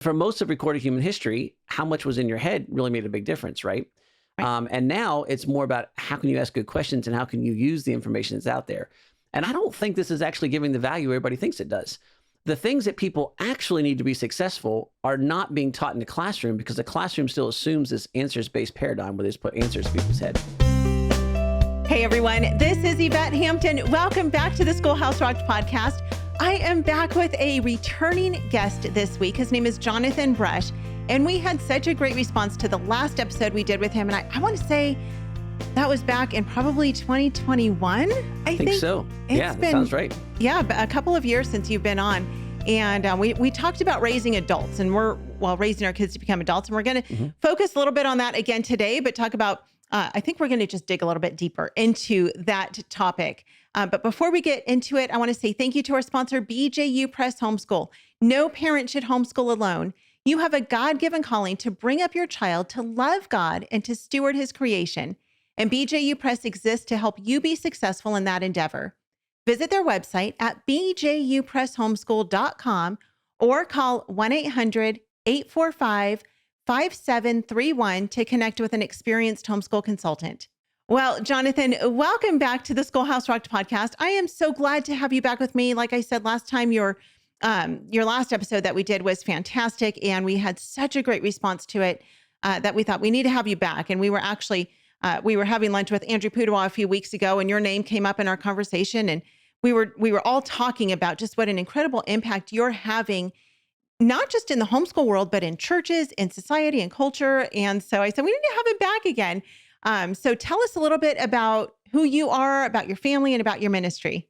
for most of recorded human history, how much was in your head really made a big difference, right? Right. And now it's more about how can you ask good questions and how can you use the information that's out there. And I don't think this is actually giving the value everybody thinks it does. The things that people actually need to be successful are not being taught in the classroom because the classroom still assumes this answers-based paradigm where they just put answers in people's head. Hey everyone, this is Yvette Hampton. Welcome back to the Schoolhouse Rocked podcast. I am back with a returning guest this week. His name is Jonathan Brush, and we had such a great response to the last episode we did with him. And I want to say that was back in probably 2021, I think. So. Yeah, that sounds right. Yeah, a couple of years since you've been on. And we talked about raising adults, and raising our kids to become adults. And we're going to focus a little bit on that again today, but talk about, I think we're going to just dig a little bit deeper into that topic. But before we get into it, I want to say thank you to our sponsor, BJU Press Homeschool. No parent should homeschool alone. You have a God-given calling to bring up your child to love God and to steward his creation. And BJU Press exists to help you be successful in that endeavor. Visit their website at bjupresshomeschool.com or call 1-800-845-5731 to connect with an experienced homeschool consultant. Well, Jonathan, welcome back to the Schoolhouse Rocked podcast. I am so glad to have you back with me. Like I said last time, your last episode that we did was fantastic, and we had such a great response to it that we thought we need to have you back. And we were actually we were having lunch with Andrew Pudawa a few weeks ago, and your name came up in our conversation, and we were all talking about just what an incredible impact you're having, not just in the homeschool world, but in churches, in society, and culture. And so I said we need to have him back again. So tell us a little bit about who you are, about your family, and about your ministry.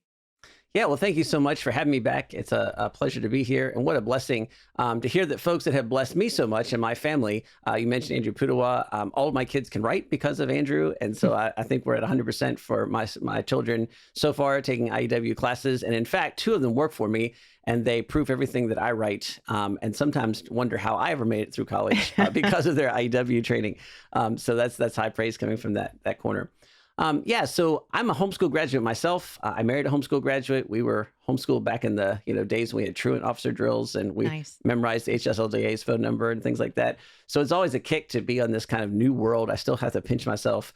Yeah, well, thank you so much for having me back. It's a pleasure to be here, and what a blessing to hear that folks that have blessed me so much and my family. You mentioned Andrew Pudawa. All of my kids can write because of Andrew, and so I think we're at 100% for my children so far taking IEW classes, and in fact, 2 of them work for me, and they proof everything that I write, and sometimes wonder how I ever made it through college because of their IEW training. So that's high praise coming from that corner. So I'm a homeschool graduate myself. I married a homeschool graduate. We were homeschooled back in the days when we had truant officer drills, and we memorized the HSLDA's phone number and things like that. So it's always a kick to be on this kind of new world. I still have to pinch myself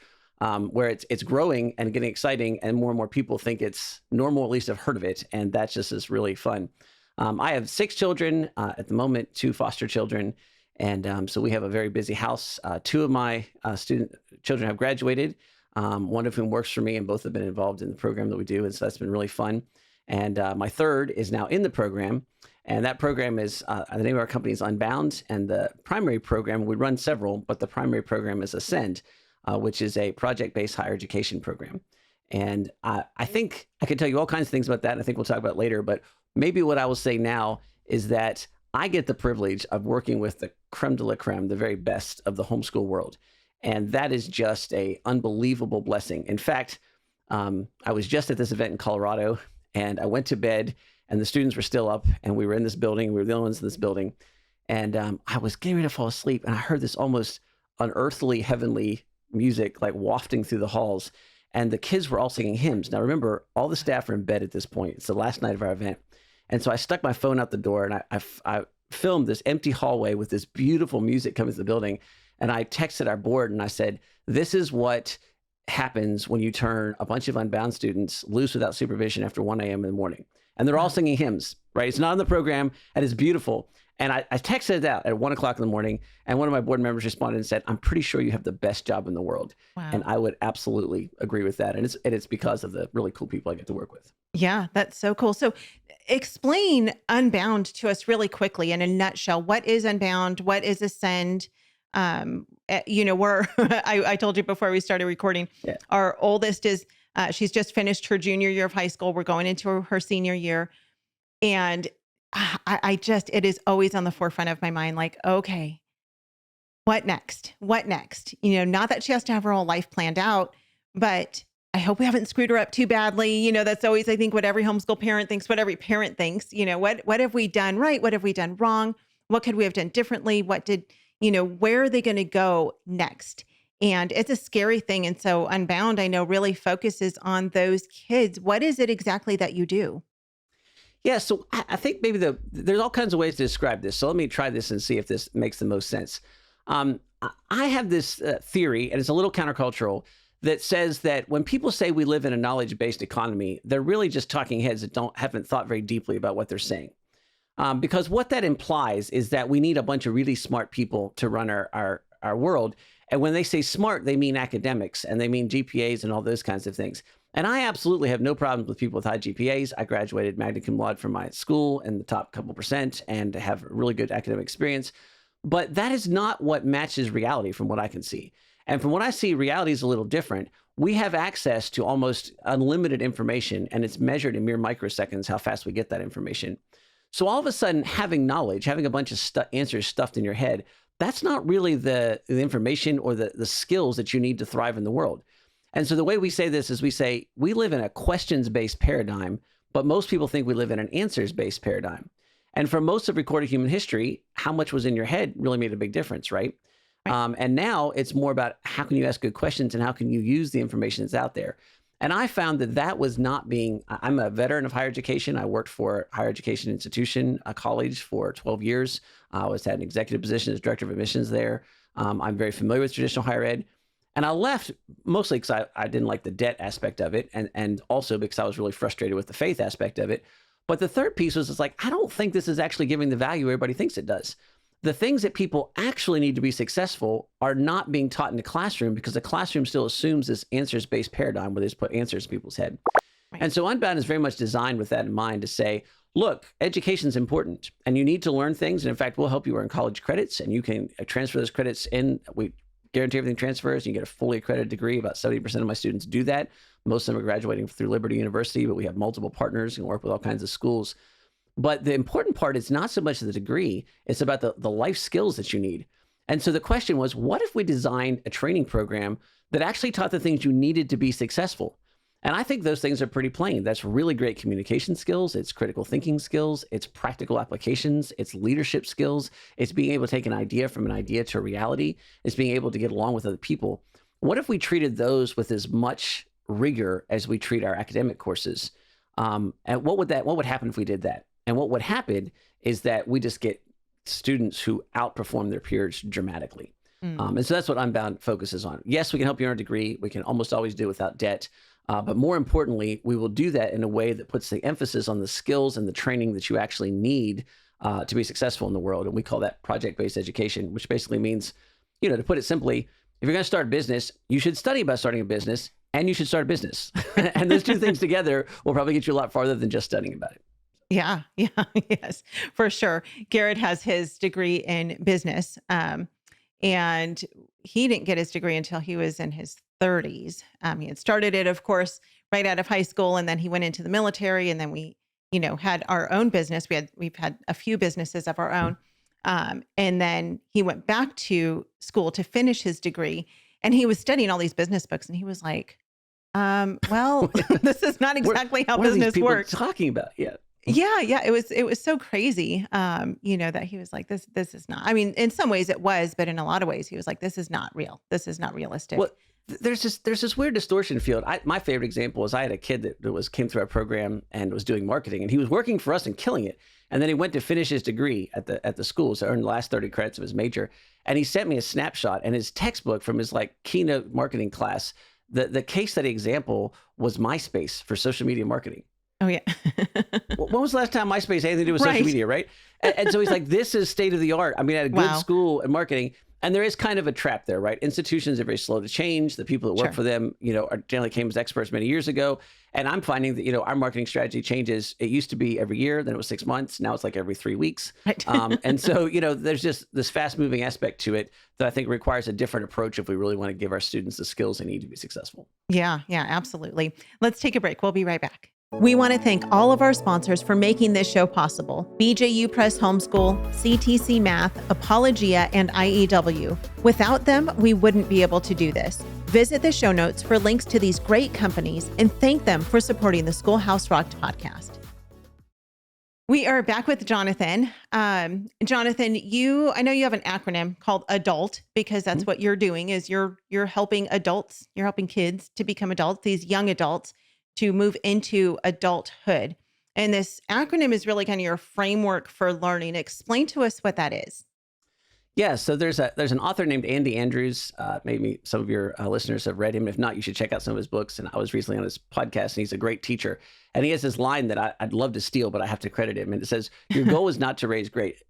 where it's growing and getting exciting, and more people think it's normal, at least have heard of it, and that just is really fun. I have 6 children at the moment, 2 foster children, and so we have a very busy house. 2 of my student children have graduated. One of whom works for me, and both have been involved in the program that we do. And so that's been really fun. And my third is now in the program. And that program is, the name of our company is Unbound. And the primary program, we run several, but the primary program is Ascend, which is a project-based higher education program. And I think I could tell you all kinds of things about that. And I think we'll talk about it later. But maybe what I will say now is that I get the privilege of working with the creme de la creme, the very best of the homeschool world. And that is just a unbelievable blessing. In fact, I was just at this event in Colorado, and I went to bed, and the students were still up, and we were in this building. We were the only ones in this building. And I was getting ready to fall asleep, and I heard this almost unearthly, heavenly music like wafting through the halls. And the kids were all singing hymns. Now, remember, all the staff are in bed at this point. It's the last night of our event. And so I stuck my phone out the door, and I filmed this empty hallway with this beautiful music coming to the building. And I texted our board and I said, this is what happens when you turn a bunch of Unbound students loose without supervision after 1 a.m. in the morning. And they're all singing hymns, right? It's not in the program, and it's beautiful. And I texted it out at 1 o'clock in the morning, and one of my board members responded and said, I'm pretty sure you have the best job in the world. Wow. And I would absolutely agree with that. And it's because of the really cool people I get to work with. Yeah, that's so cool. So explain Unbound to us really quickly in a nutshell. What is Unbound? What is Ascend? I told you before we started recording, Our oldest is, she's just finished her junior year of high school. We're going into her senior year. And it is always on the forefront of my mind. Like, okay, what next? What next? Not that she has to have her whole life planned out, but I hope we haven't screwed her up too badly. That's always, I think, what every homeschool parent thinks, what every parent thinks. What have we done right? What have we done wrong? What could we have done differently? Where are they going to go next? And it's a scary thing. And so Unbound, I know, really focuses on those kids. What is it exactly that you do? Yeah, so I think maybe there's all kinds of ways to describe this. So let me try this and see if this makes the most sense. I have this theory, and it's a little countercultural, that says that when people say we live in a knowledge-based economy, they're really just talking heads that haven't thought very deeply about what they're saying. Because what that implies is that we need a bunch of really smart people to run our world. And when they say smart, they mean academics and they mean GPAs and all those kinds of things. And I absolutely have no problems with people with high GPAs. I graduated magna cum laude from my school in the top couple percent and have really good academic experience. But that is not what matches reality from what I can see. And from what I see, reality is a little different. We have access to almost unlimited information, and it's measured in mere microseconds how fast we get that information. So all of a sudden, having knowledge, having a bunch of answers stuffed in your head, that's not really the information or the skills that you need to thrive in the world. And so the way we say this is we say, we live in a questions-based paradigm, but most people think we live in an answers-based paradigm. And for most of recorded human history, how much was in your head really made a big difference, right? And now it's more about how can you ask good questions and how can you use the information that's out there. And I found that was not being, I'm a veteran of higher education. I worked for a higher education institution, a college for 12 years. I always had an executive position as director of admissions there. I'm very familiar with traditional higher ed. And I left mostly because I didn't like the debt aspect of it. And also because I was really frustrated with the faith aspect of it. But the third piece was, it's like, I don't think this is actually giving the value everybody thinks it does. The things that people actually need to be successful are not being taught in the classroom because the classroom still assumes this answers-based paradigm where they just put answers in people's head. Right. And so Unbound is very much designed with that in mind to say, look, education is important and you need to learn things. And in fact, we'll help you earn college credits and you can transfer those credits in. We guarantee everything transfers. You get a fully accredited degree. About 70% of my students do that. Most of them are graduating through Liberty University, but we have multiple partners and work with all kinds of schools. But the important part is not so much the degree, it's about the life skills that you need. And so the question was, what if we designed a training program that actually taught the things you needed to be successful? And I think those things are pretty plain. That's really great communication skills. It's critical thinking skills. It's practical applications. It's leadership skills. It's being able to take an idea from an idea to reality. It's being able to get along with other people. What if we treated those with as much rigor as we treat our academic courses? And what would happen if we did that? And what would happen is that we just get students who outperform their peers dramatically. And so that's what Unbound focuses on. Yes, we can help you earn a degree. We can almost always do it without debt. But more importantly, we will do that in a way that puts the emphasis on the skills and the training that you actually need to be successful in the world. And we call that project-based education, which basically means, to put it simply, if you're going to start a business, you should study about starting a business and you should start a business. And those two things together will probably get you a lot farther than just studying about it. Yeah, yes, for sure. Garrett has his degree in business, and he didn't get his degree until he was in his 30s. He had started it, of course, right out of high school, and then he went into the military, and then we, had our own business. We've had a few businesses of our own, and then he went back to school to finish his degree, and he was studying all these business books, and he was like, "Well, this is not exactly how business works." Talking about, yeah. Yeah. It was so crazy, that he was like, this is not, I mean, in some ways it was, but in a lot of ways he was like, this is not real. This is not realistic. Well, there's this weird distortion field. My favorite example is I had a kid that came through our program and was doing marketing, and he was working for us and killing it. And then he went to finish his degree at the school, so earned the last 30 credits of his major. And he sent me a snapshot and his textbook from his keynote marketing class. The case study example was MySpace for social media marketing. Oh, yeah. When was the last time MySpace had anything to do with social media, right? And so he's like, this is state of the art. I mean, at a good school in marketing. And there is kind of a trap there, right? Institutions are very slow to change. The people that work for them, generally came as experts many years ago. And I'm finding that, our marketing strategy changes. It used to be every year, then it was 6 months. Now it's like every 3 weeks. Right. And so, there's just this fast moving aspect to it that I think requires a different approach if we really want to give our students the skills they need to be successful. Yeah, absolutely. Let's take a break. We'll be right back. We want to thank all of our sponsors for making this show possible: BJU Press Homeschool, CTC Math, Apologia, and IEW. Without them, we wouldn't be able to do this. Visit the show notes for links to these great companies and thank them for supporting the Schoolhouse Rocked podcast. We are back with Jonathan. Jonathan, I know you have an acronym called ADULT because that's what you're doing. Is you're helping adults, you're helping kids to become adults, these young adults, to move into adulthood. And this acronym is really kind of your framework for learning. Explain to us what that is. Yeah, so there's an author named Andy Andrews. Maybe some of your listeners have read him. If not, you should check out some of his books. And I was recently on his podcast, and he's a great teacher. And he has this line that I'd love to steal, but I have to credit him. And it says, "Your goal is not to raise great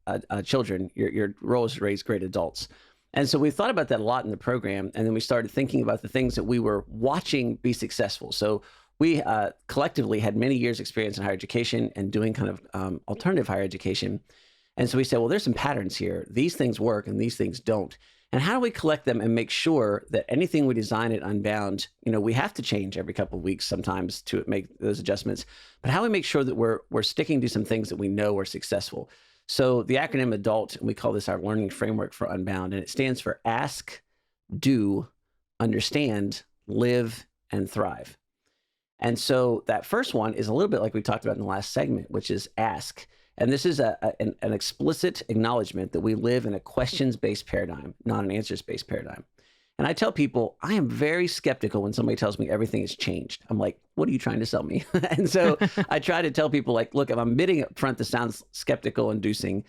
children. Your role is to raise great adults." And so we thought about that a lot in the program, and then we started thinking about the things that we were watching be successful. So we collectively had many years' experience in higher education and doing kind of alternative higher education. And so we said, well, there's some patterns here. These things work and these things don't. And how do we collect them and make sure that anything we design at Unbound, we have to change every couple of weeks sometimes to make those adjustments, but how do we make sure that we're sticking to some things that we know are successful? So the acronym ADULT, and we call this our learning framework for Unbound, and it stands for ask, do, understand, live, and thrive. And so that first one is a little bit like we talked about in the last segment, which is ask. And this is an explicit acknowledgement that we live in a questions-based paradigm, not an answers-based paradigm. And I tell people, I am very skeptical when somebody tells me everything has changed. I'm like, what are you trying to sell me? And so I try to tell people, like, look, if I'm admitting up front, this sounds skeptic-inducing,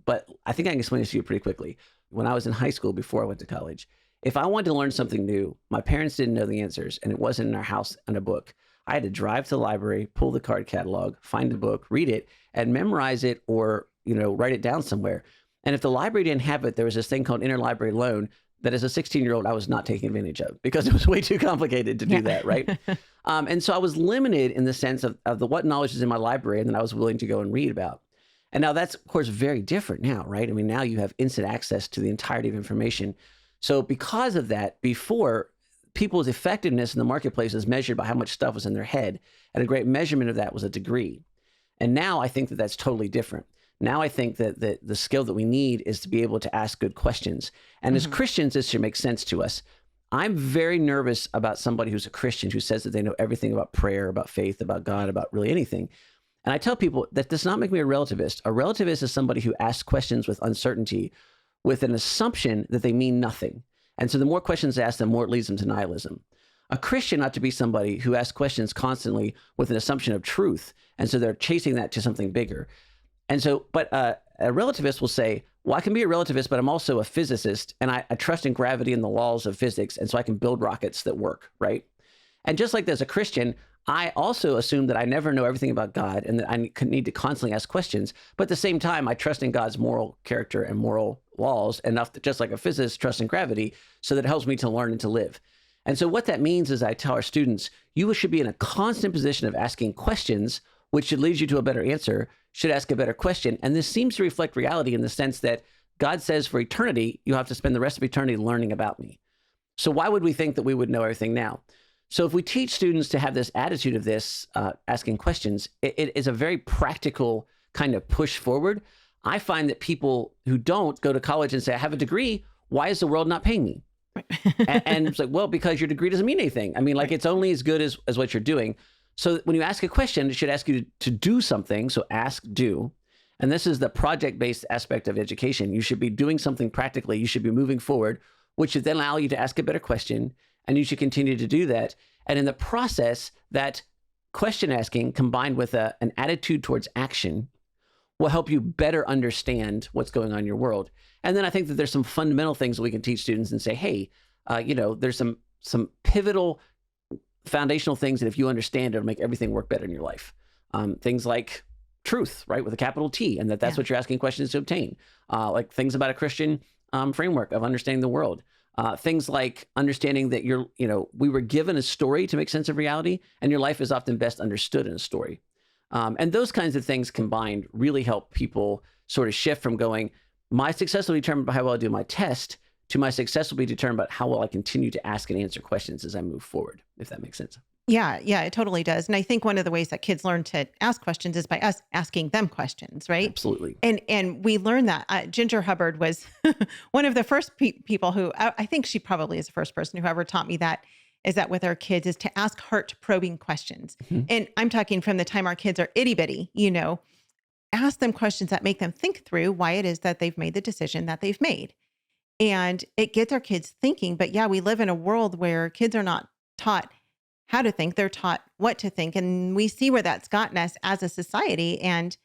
but I think I can explain this to you pretty quickly. When I was in high school, before I went to college, if I wanted to learn something new, my parents didn't know the answers, and it wasn't in our house in a book. I had to drive to the library, pull the card catalog, find a book, read it, and memorize it or, write it down somewhere. And if the library didn't have it, there was this thing called interlibrary loan that as a 16-year-old, I was not taking advantage of because it was way too complicated to do that, right? And so I was limited in the sense of what knowledge is in my library and that I was willing to go and read about. And now that's, of course, very different now, right? I mean, now you have instant access to the entirety of information. So because of that, before, people's effectiveness in the marketplace is measured by how much stuff was in their head. And a great measurement of that was a degree. And now I think that that's totally different. Now I think that the skill that we need is to be able to ask good questions. And as Christians, this should make sense to us. I'm very nervous about somebody who's a Christian who says that they know everything about prayer, about faith, about God, about really anything. And I tell people that does not make me a relativist. A relativist is somebody who asks questions with uncertainty, with an assumption that they mean nothing. And so the more questions they ask, the more it leads them to nihilism. A Christian ought to be somebody who asks questions constantly with an assumption of truth. And so they're chasing that to something bigger. And so, but a relativist will say, well, I can be a relativist, but I'm also a physicist, and I trust in gravity and the laws of physics, and so I can build rockets that work, right? And just like there's a Christian, I also assume that I never know everything about God and that I need to constantly ask questions. But at the same time, I trust in God's moral character and moral laws enough that just like a physicist trusts in gravity, so that it helps me to learn and to live. And so what that means is I tell our students, you should be in a constant position of asking questions, which should lead you to a better answer, should ask a better question. And this seems to reflect reality in the sense that God says for eternity, you have to spend the rest of eternity learning about me. So why would we think that we would know everything now? So if we teach students to have this attitude of this, asking questions, it is a very practical kind of push forward. I find that people who don't go to college and say, I have a degree, why is the world not paying me? And it's like, well, because your degree doesn't mean anything. I mean, like it's only as good as what you're doing. So when you ask a question, it should ask you to do something. So ask, do. And this is the project-based aspect of education. You should be doing something practically. You should be moving forward, which should then allow you to ask a better question. And you should continue to do that. And in the process, that question asking combined with an attitude towards action will help you better understand what's going on in your world. And then I think that there's some fundamental things that we can teach students and say, hey, there's some pivotal foundational things that if you understand, it'll make everything work better in your life. Things like truth, right, with a capital T, and that's what you're asking questions to obtain. Like things about a Christian framework of understanding the world. Things like understanding that we were given a story to make sense of reality, and your life is often best understood in a story. And those kinds of things combined really help people sort of shift from going, my success will be determined by how well I do my test, to my success will be determined by how well I continue to ask and answer questions as I move forward, if that makes sense. Yeah, it totally does. And I think one of the ways that kids learn to ask questions is by us asking them questions, right? Absolutely. And we learned that. Ginger Hubbard was one of the first people who, I think she probably is the first person who ever taught me that, is that with our kids is to ask heart probing questions. Mm-hmm. And I'm talking from the time our kids are itty bitty, ask them questions that make them think through why it is that they've made the decision that they've made. And it gets our kids thinking. But yeah, we live in a world where kids are not taught how to think. They're taught what to think. And we see where that's gotten us as a society. And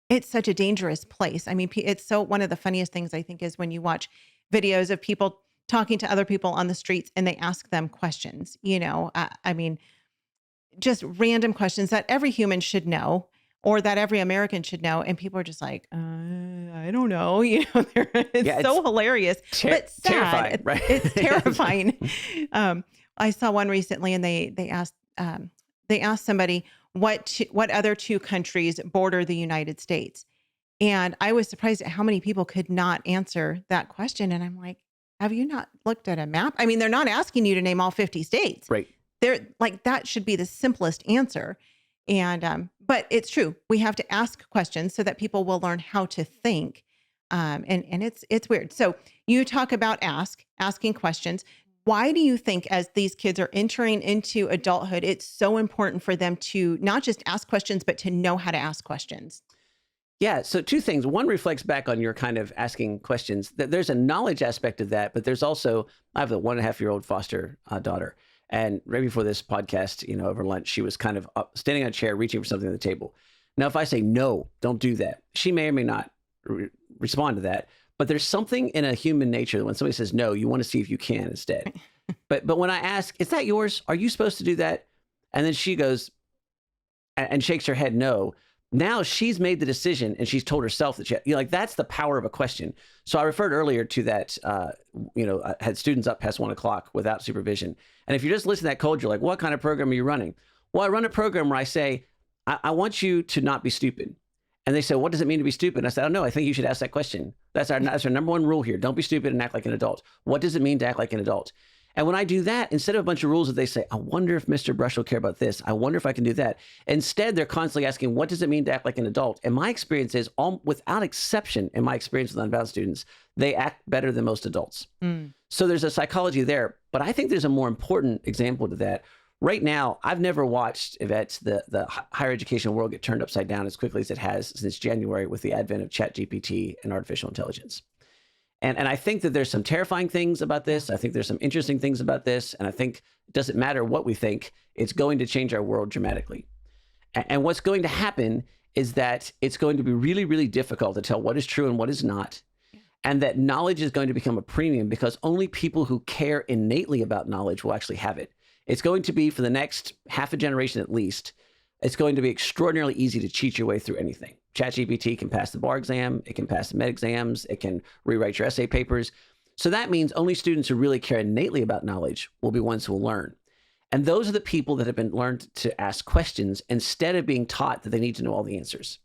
it's such a dangerous place. I mean, it's so one of the funniest things I think is when you watch videos of people talking to other people on the streets and they ask them questions, I mean, just random questions that every human should know or that every American should know. And people are just like, I don't know. It's so hilarious, but sad. Terrifying, right? It's terrifying. I saw one recently and they asked somebody what other two countries border the United States. And I was surprised at how many people could not answer that question. And I'm like, have you not looked at a map? I mean, they're not asking you to name all 50 states. Right. They're like, that should be the simplest answer. And, but it's true. We have to ask questions so that people will learn how to think. And it's weird. So you talk about asking questions. Why do you think as these kids are entering into adulthood, it's so important for them to not just ask questions, but to know how to ask questions? Yeah. So two things. One reflects back on your kind of asking questions. There's a knowledge aspect of that, but there's also, I have a 1.5-year-old foster daughter. And right before this podcast, over lunch, she was kind of standing on a chair, reaching for something on the table. Now, if I say, no, don't do that, she may or may not respond to that. But there's something in a human nature that when somebody says no, you want to see if you can instead. But when I ask, is that yours? Are you supposed to do that? And then she goes and shakes her head no. Now she's made the decision and she's told herself that that's the power of a question. So I referred earlier to that, I had students up past 1:00 without supervision. And if you're just listening to that code, you're like, what kind of program are you running? Well, I run a program where I say, I want you to not be stupid. And they said, what does it mean to be stupid? And I said, I don't know. I think you should ask that question. That's our number one rule here. Don't be stupid and act like an adult. What does it mean to act like an adult? And when I do that, instead of a bunch of rules that they say, I wonder if Mr. Brush will care about this. I wonder if I can do that. Instead, they're constantly asking, what does it mean to act like an adult? And my experience is, without exception, in my experience with Unbound students, they act better than most adults. So there's a psychology there. But I think there's a more important example to that. Right now, I've never watched, Yvette, the higher education world get turned upside down as quickly as it has since January with the advent of ChatGPT and artificial intelligence. And I think that there's some terrifying things about this. I think there's some interesting things about this. And I think it doesn't matter what we think, it's going to change our world dramatically. And what's going to happen is that it's going to be really, really difficult to tell what is true and what is not. And that knowledge is going to become a premium because only people who care innately about knowledge will actually have it. It's going to be, for the next half a generation at least, it's going to be extraordinarily easy to cheat your way through anything. ChatGPT can pass the bar exam. It can pass the med exams. It can rewrite your essay papers. So that means only students who really care innately about knowledge will be ones who will learn. And those are the people that have been learned to ask questions instead of being taught that they need to know all the answers.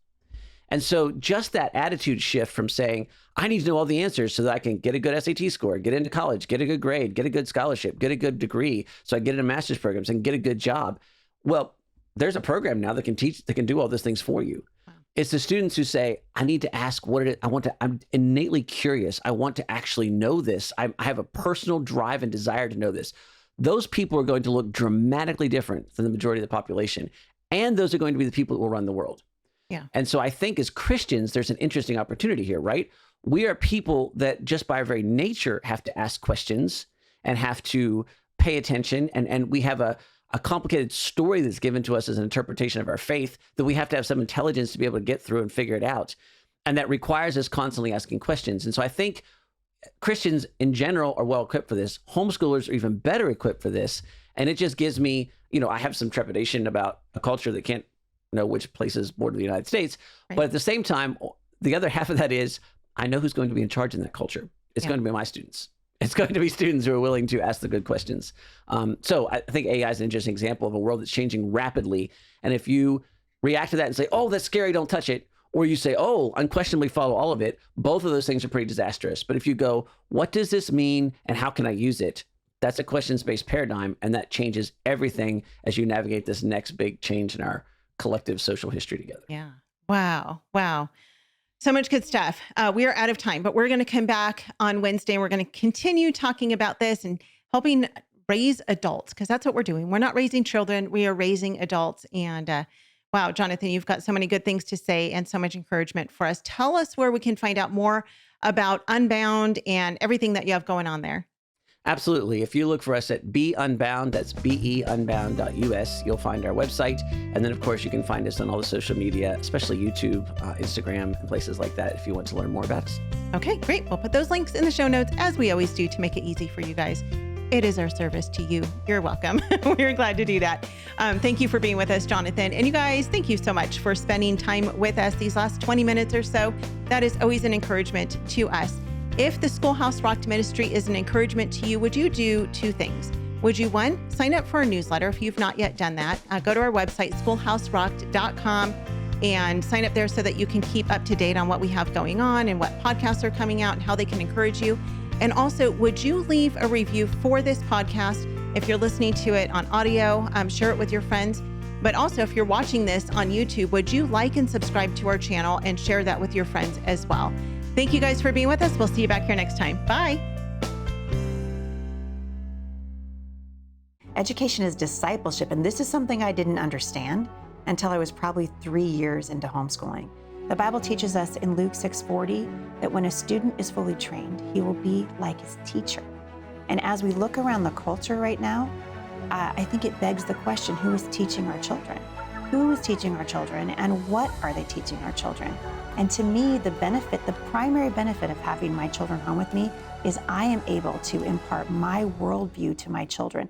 And so just that attitude shift from saying, I need to know all the answers so that I can get a good SAT score, get into college, get a good grade, get a good scholarship, get a good degree, so I get into master's programs and get a good job. Well, there's a program now that can do all those things for you. Wow. It's the students who say, I need to ask what it is. I'm innately curious. I want to actually know this. I have a personal drive and desire to know this. Those people are going to look dramatically different than the majority of the population. And those are going to be the people that will run the world. Yeah. And so I think as Christians, there's an interesting opportunity here, right? We are people that just by our very nature have to ask questions and have to pay attention. And we have a complicated story that's given to us as an interpretation of our faith that we have to have some intelligence to be able to get through and figure it out. And that requires us constantly asking questions. And so I think Christians in general are well equipped for this. Homeschoolers are even better equipped for this. And it just gives me, I have some trepidation about a culture that can't know which places border the United States. Right. But at the same time, the other half of that is, I know who's going to be in charge in that culture. It's going to be my students. It's going to be students who are willing to ask the good questions. So I think AI is an interesting example of a world that's changing rapidly. And if you react to that and say, oh, that's scary, don't touch it, or you say, oh, unquestionably follow all of it, both of those things are pretty disastrous. But if you go, what does this mean and how can I use it? That's a questions-based paradigm, and that changes everything as you navigate this next big change in our collective social history together. Yeah. Wow. So much good stuff. We are out of time, but we're going to come back on Wednesday and we're going to continue talking about this and helping raise adults, because that's what we're doing. We're not raising children. We are raising adults. And wow, Jonathan, you've got so many good things to say and so much encouragement for us. Tell us where we can find out more about Unbound and everything that you have going on there. Absolutely. If you look for us at Be Unbound, that's beunbound.us, you'll find our website. And then, of course, you can find us on all the social media, especially YouTube, Instagram, and places like that if you want to learn more about us. Okay, great. We'll put those links in the show notes, as we always do, to make it easy for you guys. It is our service to you. You're welcome. We're glad to do that. Thank you for being with us, Jonathan. And you guys, thank you so much for spending time with us these last 20 minutes or so. That is always an encouragement to us. If the Schoolhouse Rocked ministry is an encouragement to you, would you do two things? Would you, one, sign up for our newsletter if you've not yet done that? Go to our website, schoolhouserocked.com, and sign up there so that you can keep up to date on what we have going on and what podcasts are coming out and how they can encourage you. And also, would you leave a review for this podcast? If you're listening to it on audio, share it with your friends. But also, if you're watching this on YouTube, would you like and subscribe to our channel and share that with your friends as well? Thank you guys for being with us. We'll see you back here next time. Bye. Education is discipleship, and this is something I didn't understand until I was probably 3 years into homeschooling. The Bible teaches us in Luke 6:40 that when a student is fully trained, he will be like his teacher. And as we look around the culture right now, I think it begs the question, who is teaching our children? Who is teaching our children, and what are they teaching our children? And to me, the primary benefit of having my children home with me is I am able to impart my worldview to my children.